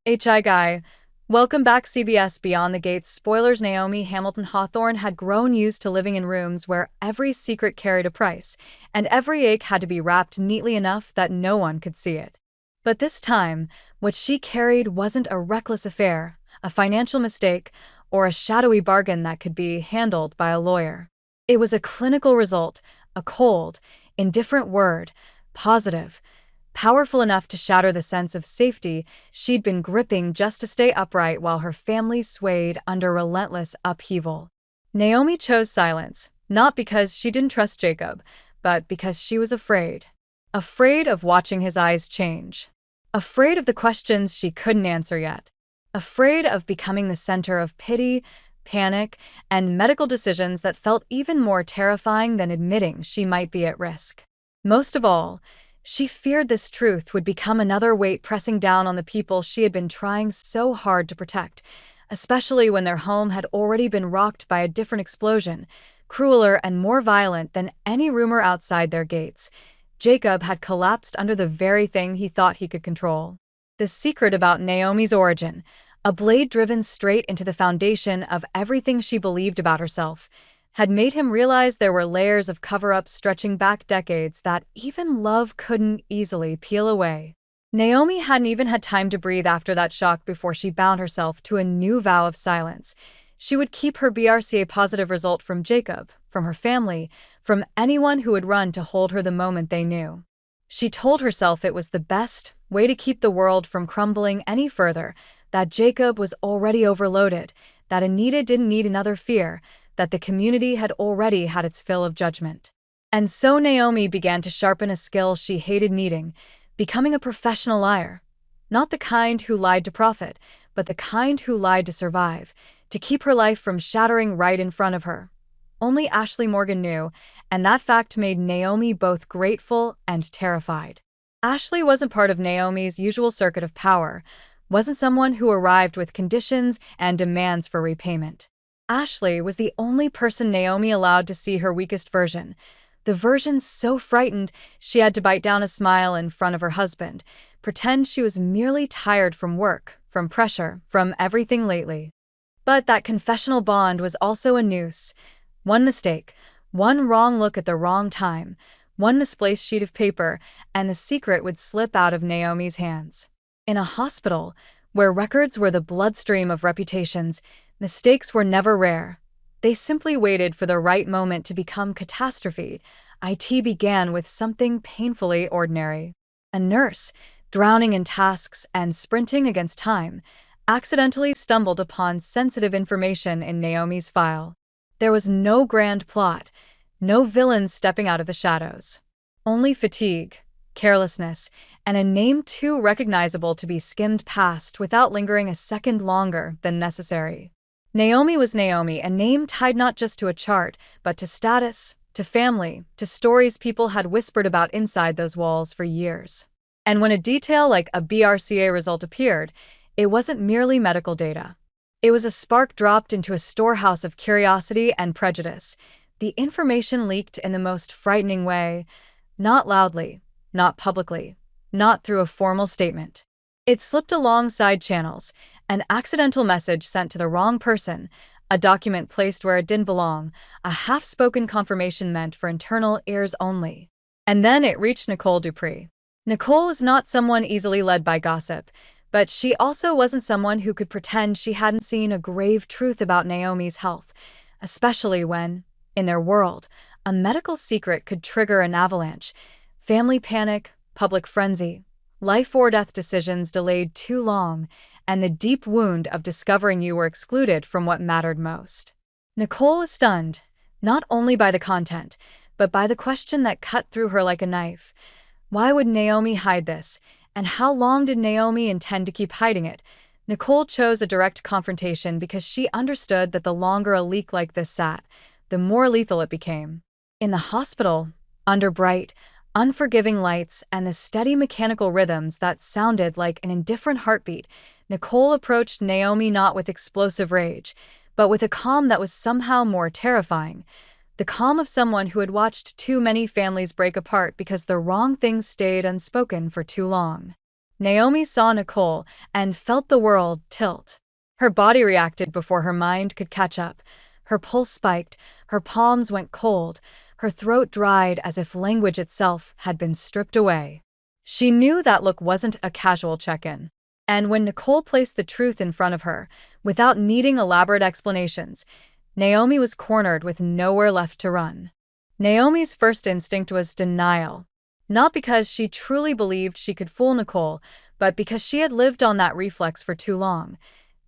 HI Guy. Welcome back, CBS Beyond the Gates. Spoilers. Naomi Hamilton Hawthorne had grown used to living in rooms where every secret carried a price, and every ache had to be wrapped neatly enough that no one could see it. But this time, what she carried wasn't a reckless affair, a financial mistake, or a shadowy bargain that could be handled by a lawyer. It was a clinical result, a cold, indifferent word, positive, powerful enough to shatter the sense of safety she'd been gripping just to stay upright while her family swayed under relentless upheaval. Naomi chose silence, not because she didn't trust Jacob, but because she was afraid. Afraid of watching his eyes change. Afraid of the questions she couldn't answer yet. Afraid of becoming the center of pity, panic, and medical decisions that felt even more terrifying than admitting she might be at risk. Most of all, she feared this truth would become another weight pressing down on the people she had been trying so hard to protect, especially when their home had already been rocked by a different explosion, crueler and more violent than any rumor outside their gates. Jacob had collapsed under the very thing he thought he could control. The secret about Naomi's origin, a blade driven straight into the foundation of everything she believed about herself, had made him realize there were layers of cover-ups stretching back decades that even love couldn't easily peel away. Naomi hadn't even had time to breathe after that shock before she bound herself to a new vow of silence. She would keep her BRCA positive result from Jacob, from her family, from anyone who would run to hold her the moment they knew. She told herself it was the best way to keep the world from crumbling any further, that Jacob was already overloaded, that Anita didn't need another fear, that the community had already had its fill of judgment. And so Naomi began to sharpen a skill she hated needing, becoming a professional liar. Not the kind who lied to profit, but the kind who lied to survive, to keep her life from shattering right in front of her. Only Ashley Morgan knew, and that fact made Naomi both grateful and terrified. Ashley wasn't part of Naomi's usual circuit of power, wasn't someone who arrived with conditions and demands for repayment. Ashley was the only person Naomi allowed to see her weakest version, the version so frightened she had to bite down a smile in front of her husband, pretend she was merely tired from work, from pressure, from everything lately. But that confessional bond was also a noose. One mistake, one wrong look at the wrong time, one misplaced sheet of paper, and the secret would slip out of Naomi's hands. In a hospital, where records were the bloodstream of reputations, mistakes were never rare. They simply waited for the right moment to become catastrophe. IT began with something painfully ordinary. A nurse, drowning in tasks and sprinting against time, accidentally stumbled upon sensitive information in Naomi's file. There was no grand plot, no villains stepping out of the shadows. Only fatigue, carelessness, and a name too recognizable to be skimmed past without lingering a second longer than necessary. Naomi was Naomi, a name tied not just to a chart, but to status, to family, to stories people had whispered about inside those walls for years. And when a detail like a BRCA result appeared, it wasn't merely medical data. It was a spark dropped into a storehouse of curiosity and prejudice. The information leaked in the most frightening way, not loudly, not publicly, not through a formal statement. It slipped alongside channels, an accidental message sent to the wrong person, a document placed where it didn't belong, a half-spoken confirmation meant for internal ears only. And then it reached Nicole Dupree. Nicole was not someone easily led by gossip, but she also wasn't someone who could pretend she hadn't seen a grave truth about Naomi's health, especially when, in their world, a medical secret could trigger an avalanche, family panic, public frenzy, life or death decisions delayed too long, and the deep wound of discovering you were excluded from what mattered most. Nicole was stunned, not only by the content, but by the question that cut through her like a knife. Why would Naomi hide this, and how long did Naomi intend to keep hiding it? Nicole chose a direct confrontation because she understood that the longer a leak like this sat, the more lethal it became. In the hospital, under bright, unforgiving lights and the steady mechanical rhythms that sounded like an indifferent heartbeat, Nicole approached Naomi not with explosive rage, but with a calm that was somehow more terrifying. The calm of someone who had watched too many families break apart because the wrong things stayed unspoken for too long. Naomi saw Nicole and felt the world tilt. Her body reacted before her mind could catch up. Her pulse spiked, her palms went cold, her throat dried as if language itself had been stripped away. She knew that look wasn't a casual check-in. And when Nicole placed the truth in front of her, without needing elaborate explanations, Naomi was cornered with nowhere left to run. Naomi's first instinct was denial. Not because she truly believed she could fool Nicole, but because she had lived on that reflex for too long.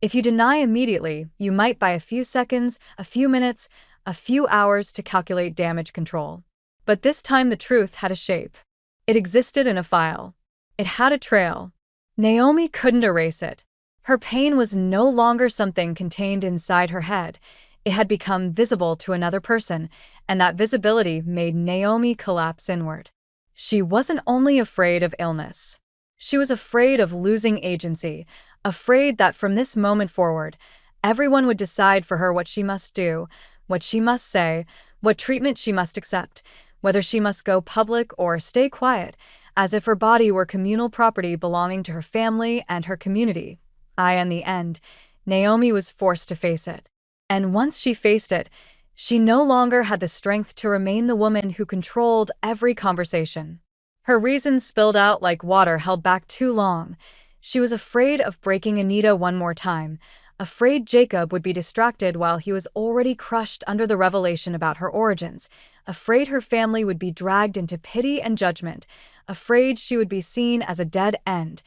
If you deny immediately, you might buy a few seconds, a few minutes, a few hours to calculate damage control. But this time the truth had a shape. It existed in a file. It had a trail. Naomi couldn't erase it. Her pain was no longer something contained inside her head. It had become visible to another person, and that visibility made Naomi collapse inward. She wasn't only afraid of illness. She was afraid of losing agency, afraid that from this moment forward, everyone would decide for her what she must do, what she must say, what treatment she must accept, whether she must go public or stay quiet, as if her body were communal property belonging to her family and her community. In the end, Naomi was forced to face it. And once she faced it, she no longer had the strength to remain the woman who controlled every conversation. Her reasons spilled out like water held back too long. She was afraid of breaking Anita one more time, afraid Jacob would be distracted while he was already crushed under the revelation about her origins, afraid her family would be dragged into pity and judgment, afraid she would be seen as a dead end,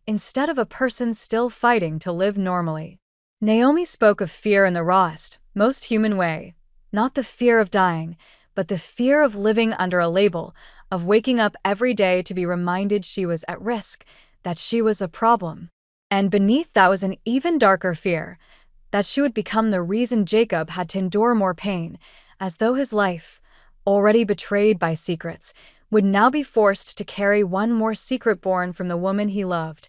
instead of a person still fighting to live normally. Naomi spoke of fear in the rawest, most human way. Not the fear of dying, but the fear of living under a label, of waking up every day to be reminded she was at risk, that she was a problem. And beneath that was an even darker fear, that she would become the reason Jacob had to endure more pain, as though his life, already betrayed by secrets, would now be forced to carry one more secret born from the woman he loved.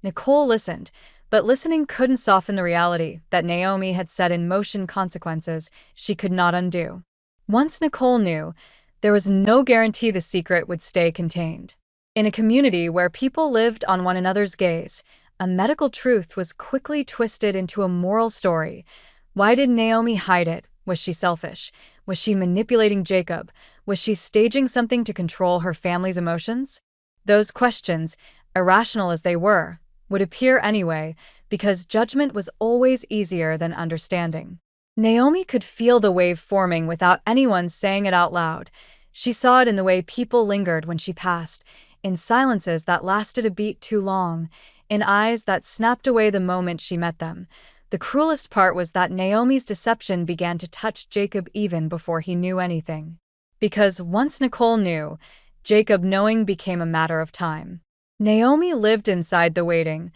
Nicole listened, but listening couldn't soften the reality that Naomi had set in motion consequences she could not undo. Once Nicole knew, there was no guarantee the secret would stay contained. In a community where people lived on one another's gaze, a medical truth was quickly twisted into a moral story. Why did Naomi hide it? Was she selfish? Was she manipulating Jacob? Was she staging something to control her family's emotions? Those questions, irrational as they were, would appear anyway, because judgment was always easier than understanding. Naomi could feel the wave forming without anyone saying it out loud. She saw it in the way people lingered when she passed, in silences that lasted a beat too long, in eyes that snapped away the moment she met them. The cruelest part was that Naomi's deception began to touch Jacob even before he knew anything. Because once Nicole knew, Jacob knowing became a matter of time. Naomi lived inside the waiting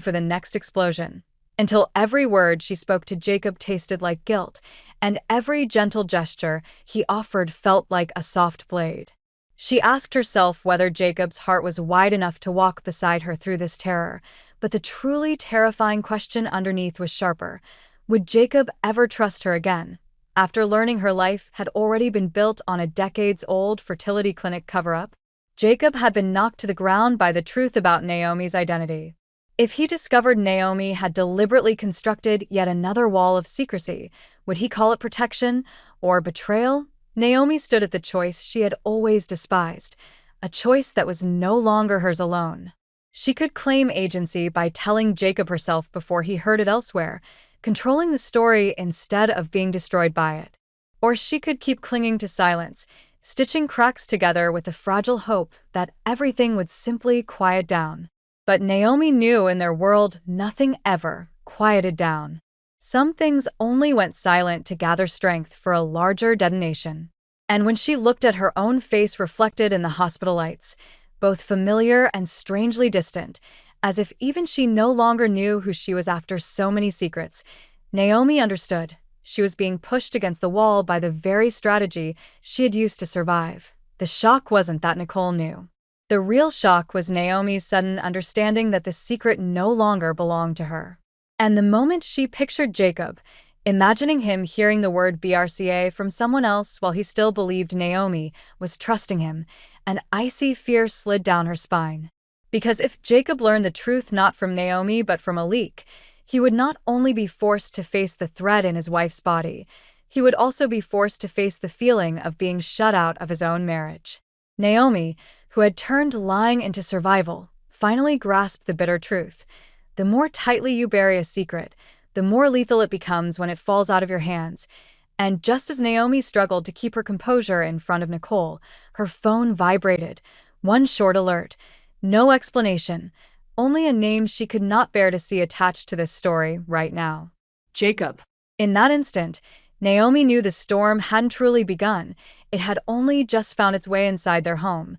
for the next explosion, until every word she spoke to Jacob tasted like guilt, and every gentle gesture he offered felt like a soft blade. She asked herself whether Jacob's heart was wide enough to walk beside her through this terror, but the truly terrifying question underneath was sharper. Would Jacob ever trust her again, after learning her life had already been built on a decades-old fertility clinic cover-up? Jacob had been knocked to the ground by the truth about Naomi's identity. If he discovered Naomi had deliberately constructed yet another wall of secrecy, would he call it protection or betrayal? Naomi stood at the choice she had always despised, a choice that was no longer hers alone. She could claim agency by telling Jacob herself before he heard it elsewhere, controlling the story instead of being destroyed by it. Or she could keep clinging to silence, stitching cracks together with the fragile hope that everything would simply quiet down. But Naomi knew in their world nothing ever quieted down. Some things only went silent to gather strength for a larger detonation. And when she looked at her own face reflected in the hospital lights, both familiar and strangely distant, as if even she no longer knew who she was after so many secrets, Naomi understood. She was being pushed against the wall by the very strategy she had used to survive. The shock wasn't that Nicole knew. The real shock was Naomi's sudden understanding that the secret no longer belonged to her. And the moment she pictured Jacob, imagining him hearing the word BRCA from someone else while he still believed Naomi was trusting him, an icy fear slid down her spine. Because if Jacob learned the truth not from Naomi but from a leak, he would not only be forced to face the threat in his wife's body, he would also be forced to face the feeling of being shut out of his own marriage. Naomi, who had turned lying into survival, finally grasped the bitter truth. The more tightly you bury a secret, the more lethal it becomes when it falls out of your hands. And just as Naomi struggled to keep her composure in front of Nicole, her phone vibrated. One short alert. No explanation. Only a name she could not bear to see attached to this story right now. Jacob. In that instant, Naomi knew the storm hadn't truly begun. It had only just found its way inside their home.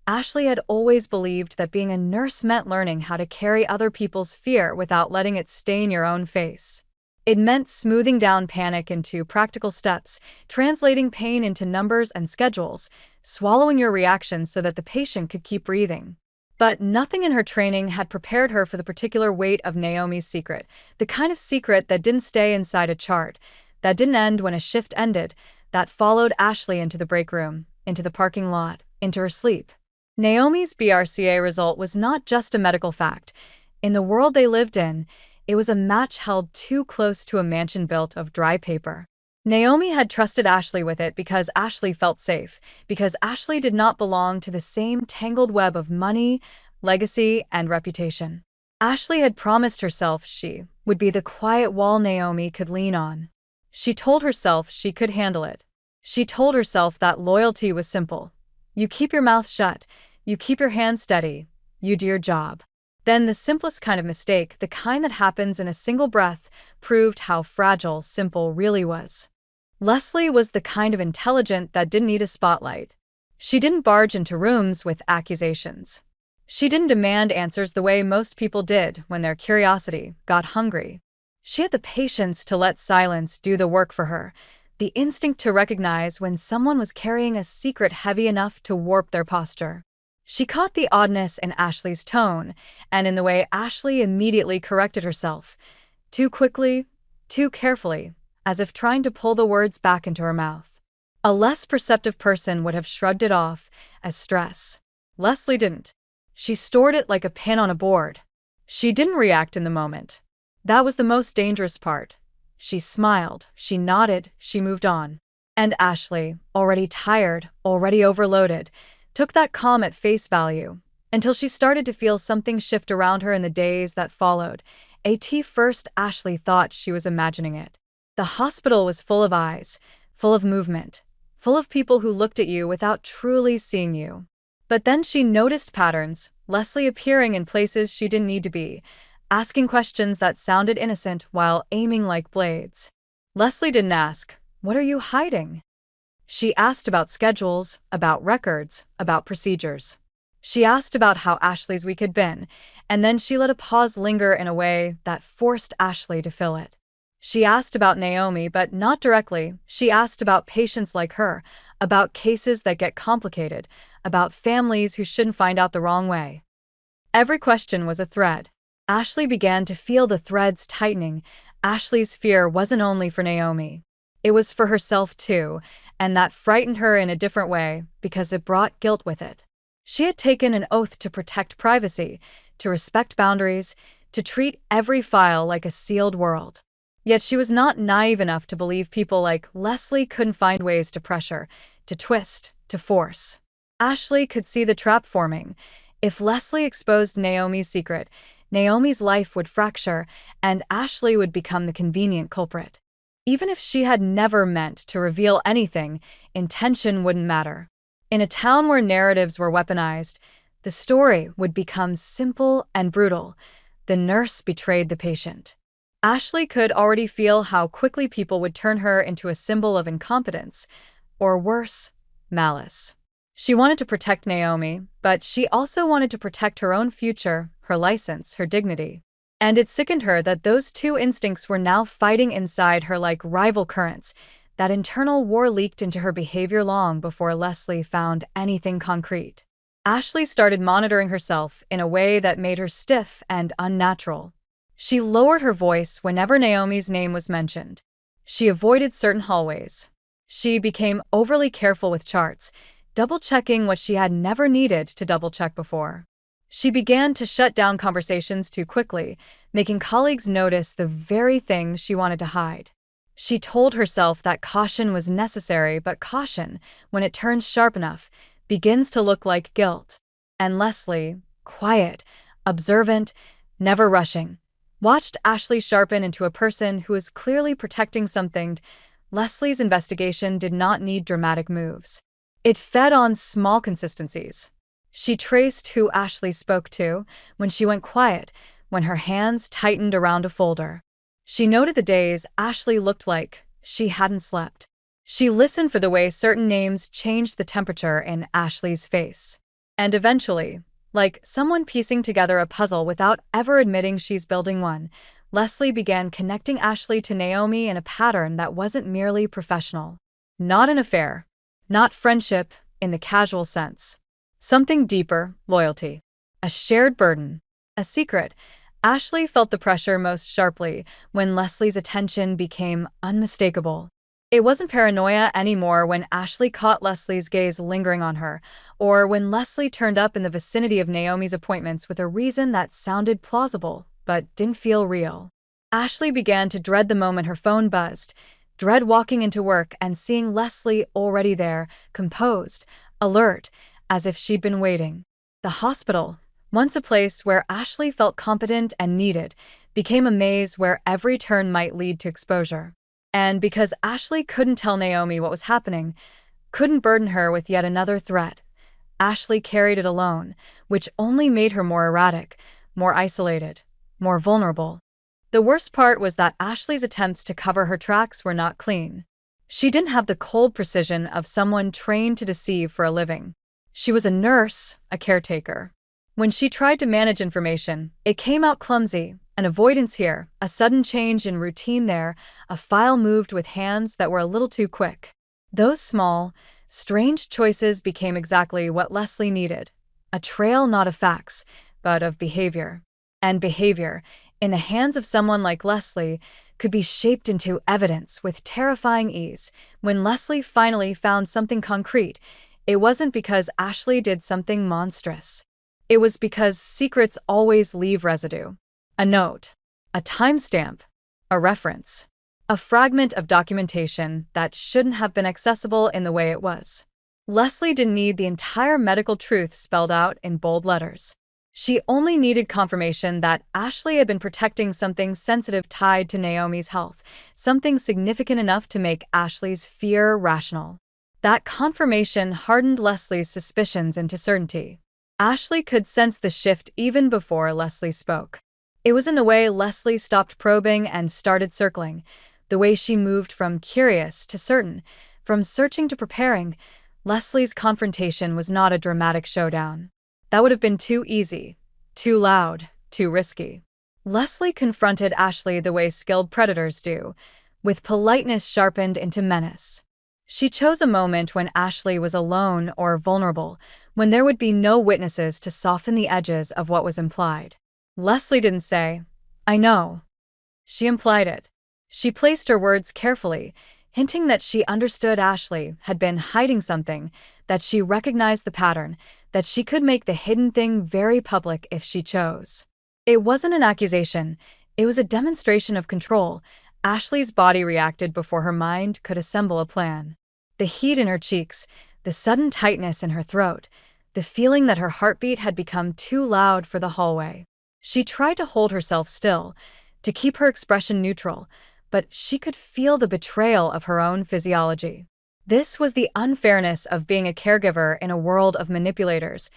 Ashley had always believed that being a nurse meant learning how to carry other people's fear without letting it stain your own face. It meant smoothing down panic into practical steps, translating pain into numbers and schedules, swallowing your reactions so that the patient could keep breathing. But nothing in her training had prepared her for the particular weight of Naomi's secret, the kind of secret that didn't stay inside a chart, that didn't end when a shift ended, that followed Ashley into the break room, into the parking lot, into her sleep. Naomi's BRCA result was not just a medical fact. In the world they lived in, it was a match held too close to a mansion built of dry paper. Naomi had trusted Ashley with it because Ashley felt safe, because Ashley did not belong to the same tangled web of money, legacy, and reputation. Ashley had promised herself she would be the quiet wall Naomi could lean on. She told herself she could handle it. She told herself that loyalty was simple. You keep your mouth shut, you keep your hands steady, you do your job. Then the simplest kind of mistake, the kind that happens in a single breath, proved how fragile simple really was. Leslie was the kind of intelligent that didn't need a spotlight. She didn't barge into rooms with accusations. She didn't demand answers the way most people did when their curiosity got hungry. She had the patience to let silence do the work for her, the instinct to recognize when someone was carrying a secret heavy enough to warp their posture. She caught the oddness in Ashley's tone, and in the way Ashley immediately corrected herself. Too quickly, too carefully, as if trying to pull the words back into her mouth. A less perceptive person would have shrugged it off as stress. Leslie didn't. She stored it like a pin on a board. She didn't react in the moment. That was the most dangerous part. She smiled, she nodded, she moved on. And Ashley, already tired, already overloaded, took that calm at face value, until she started to feel something shift around her in the days that followed. At first, Ashley thought she was imagining it. The hospital was full of eyes, full of movement, full of people who looked at you without truly seeing you. But then she noticed patterns, Leslie appearing in places she didn't need to be, asking questions that sounded innocent while aiming like blades. Leslie didn't ask, "What are you hiding?" She asked about schedules, about records, about procedures. She asked about how Ashley's week had been, and then she let a pause linger in a way that forced Ashley to fill it. She asked about Naomi, but not directly. She asked about patients like her, about cases that get complicated, about families who shouldn't find out the wrong way. Every question was a thread. Ashley began to feel the threads tightening. Ashley's fear wasn't only for Naomi. It was for herself too, and that frightened her in a different way because it brought guilt with it. She had taken an oath to protect privacy, to respect boundaries, to treat every file like a sealed world. Yet she was not naive enough to believe people like Leslie couldn't find ways to pressure, to twist, to force. Ashley could see the trap forming. If Leslie exposed Naomi's secret, Naomi's life would fracture, and Ashley would become the convenient culprit. Even if she had never meant to reveal anything, intention wouldn't matter. In a town where narratives were weaponized, the story would become simple and brutal. The nurse betrayed the patient. Ashley could already feel how quickly people would turn her into a symbol of incompetence, or worse, malice. She wanted to protect Naomi, but she also wanted to protect her own future, her license, her dignity. And it sickened her that those two instincts were now fighting inside her like rival currents. That internal war leaked into her behavior long before Leslie found anything concrete. Ashley started monitoring herself in a way that made her stiff and unnatural. She lowered her voice whenever Naomi's name was mentioned. She avoided certain hallways. She became overly careful with charts, double-checking what she had never needed to double-check before. She began to shut down conversations too quickly, making colleagues notice the very thing she wanted to hide. She told herself that caution was necessary, but caution, when it turns sharp enough, begins to look like guilt. And Leslie, quiet, observant, never rushing, watched Ashley sharpen into a person who was clearly protecting something. Leslie's investigation did not need dramatic moves. It fed on small consistencies. She traced who Ashley spoke to when she went quiet, when her hands tightened around a folder. She noted the days Ashley looked like she hadn't slept. She listened for the way certain names changed the temperature in Ashley's face. And eventually, like someone piecing together a puzzle without ever admitting she's building one, Leslie began connecting Ashley to Naomi in a pattern that wasn't merely professional. Not an affair. Not friendship in the casual sense. Something deeper, loyalty. A shared burden. A secret. Ashley felt the pressure most sharply when Leslie's attention became unmistakable. It wasn't paranoia anymore when Ashley caught Leslie's gaze lingering on her, or when Leslie turned up in the vicinity of Naomi's appointments with a reason that sounded plausible but didn't feel real. Ashley began to dread the moment her phone buzzed, dread walking into work and seeing Leslie already there, composed, alert, as if she'd been waiting. The hospital, once a place where Ashley felt competent and needed, became a maze where every turn might lead to exposure. And because Ashley couldn't tell Naomi what was happening, couldn't burden her with yet another threat, Ashley carried it alone, which only made her more erratic, more isolated, more vulnerable. The worst part was that Ashley's attempts to cover her tracks were not clean. She didn't have the cold precision of someone trained to deceive for a living. She was a nurse, a caretaker. When she tried to manage information, it came out clumsy, an avoidance here, a sudden change in routine there, a file moved with hands that were a little too quick. Those small, strange choices became exactly what Leslie needed. A trail not of facts, but of behavior. And behavior, in the hands of someone like Leslie, could be shaped into evidence with terrifying ease. When Leslie finally found something concrete, it wasn't because Ashley did something monstrous. It was because secrets always leave residue. A note, a timestamp, a reference, a fragment of documentation that shouldn't have been accessible in the way it was. Leslie didn't need the entire medical truth spelled out in bold letters. She only needed confirmation that Ashley had been protecting something sensitive tied to Naomi's health, something significant enough to make Ashley's fear rational. That confirmation hardened Leslie's suspicions into certainty. Ashley could sense the shift even before Leslie spoke. It was in the way Leslie stopped probing and started circling, the way she moved from curious to certain, from searching to preparing. Leslie's confrontation was not a dramatic showdown. That would have been too easy, too loud, too risky. Leslie confronted Ashley the way skilled predators do, with politeness sharpened into menace. She chose a moment when Ashley was alone or vulnerable, when there would be no witnesses to soften the edges of what was implied. Leslie didn't say, "I know." She implied it. She placed her words carefully, hinting that she understood Ashley had been hiding something, that she recognized the pattern, that she could make the hidden thing very public if she chose. It wasn't an accusation, it was a demonstration of control. Ashley's body reacted before her mind could assemble a plan. The heat in her cheeks, the sudden tightness in her throat, the feeling that her heartbeat had become too loud for the hallway. She tried to hold herself still, to keep her expression neutral, but she could feel the betrayal of her own physiology. This was the unfairness of being a caregiver in a world of manipulators.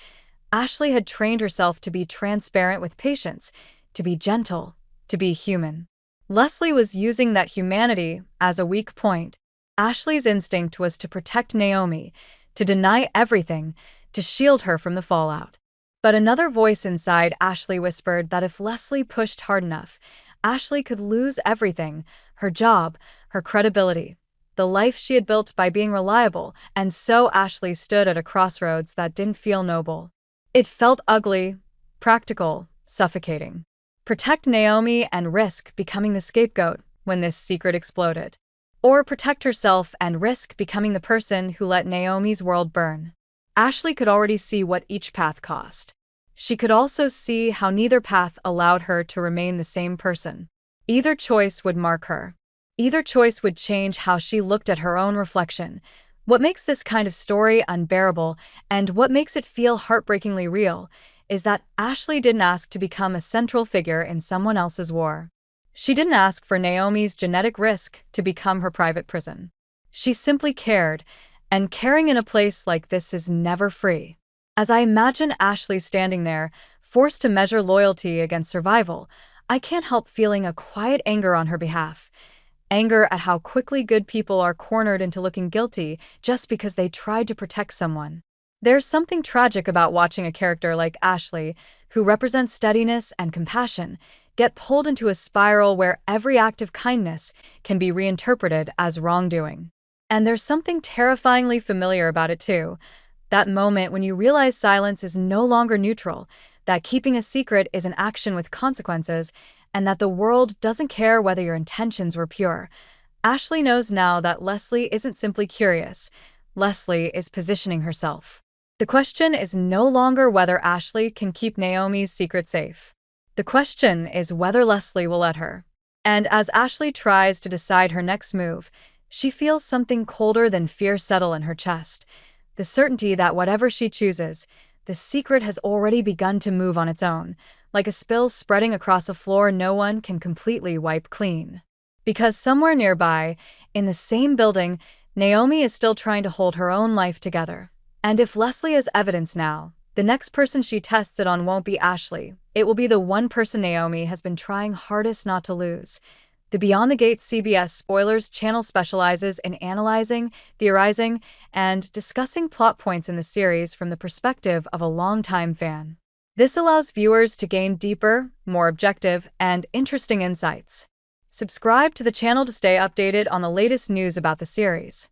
Ashley had trained herself to be transparent with patients, to be gentle, to be human. Leslie was using that humanity as a weak point. Ashley's instinct was to protect Naomi, to deny everything, to shield her from the fallout. But another voice inside Ashley whispered that if Leslie pushed hard enough, Ashley could lose everything, her job, her credibility, the life she had built by being reliable, and so Ashley stood at a crossroads that didn't feel noble. It felt ugly, practical, suffocating. Protect Naomi and risk becoming the scapegoat when this secret exploded. Or protect herself and risk becoming the person who let Naomi's world burn. Ashley could already see what each path cost. She could also see how neither path allowed her to remain the same person. Either choice would mark her. Either choice would change how she looked at her own reflection. What makes this kind of story unbearable, and what makes it feel heartbreakingly real, is that Ashley didn't ask to become a central figure in someone else's war. She didn't ask for Naomi's genetic risk to become her private prison. She simply cared, and caring in a place like this is never free. As I imagine Ashley standing there, forced to measure loyalty against survival, I can't help feeling a quiet anger on her behalf. Anger at how quickly good people are cornered into looking guilty just because they tried to protect someone. There's something tragic about watching a character like Ashley, who represents steadiness and compassion, get pulled into a spiral where every act of kindness can be reinterpreted as wrongdoing. And there's something terrifyingly familiar about it too. That moment when you realize silence is no longer neutral, that keeping a secret is an action with consequences, and that the world doesn't care whether your intentions were pure. Ashley knows now that Leslie isn't simply curious. Leslie is positioning herself. The question is no longer whether Ashley can keep Naomi's secret safe. The question is whether Leslie will let her. And as Ashley tries to decide her next move, she feels something colder than fear settle in her chest. The certainty that whatever she chooses, the secret has already begun to move on its own, like a spill spreading across a floor no one can completely wipe clean. Because somewhere nearby, in the same building, Naomi is still trying to hold her own life together. And if Leslie is evidence now, the next person she tests it on won't be Ashley. It will be the one person Naomi has been trying hardest not to lose. The Beyond the Gates CBS Spoilers channel specializes in analyzing, theorizing, and discussing plot points in the series from the perspective of a longtime fan. This allows viewers to gain deeper, more objective, and interesting insights. Subscribe to the channel to stay updated on the latest news about the series.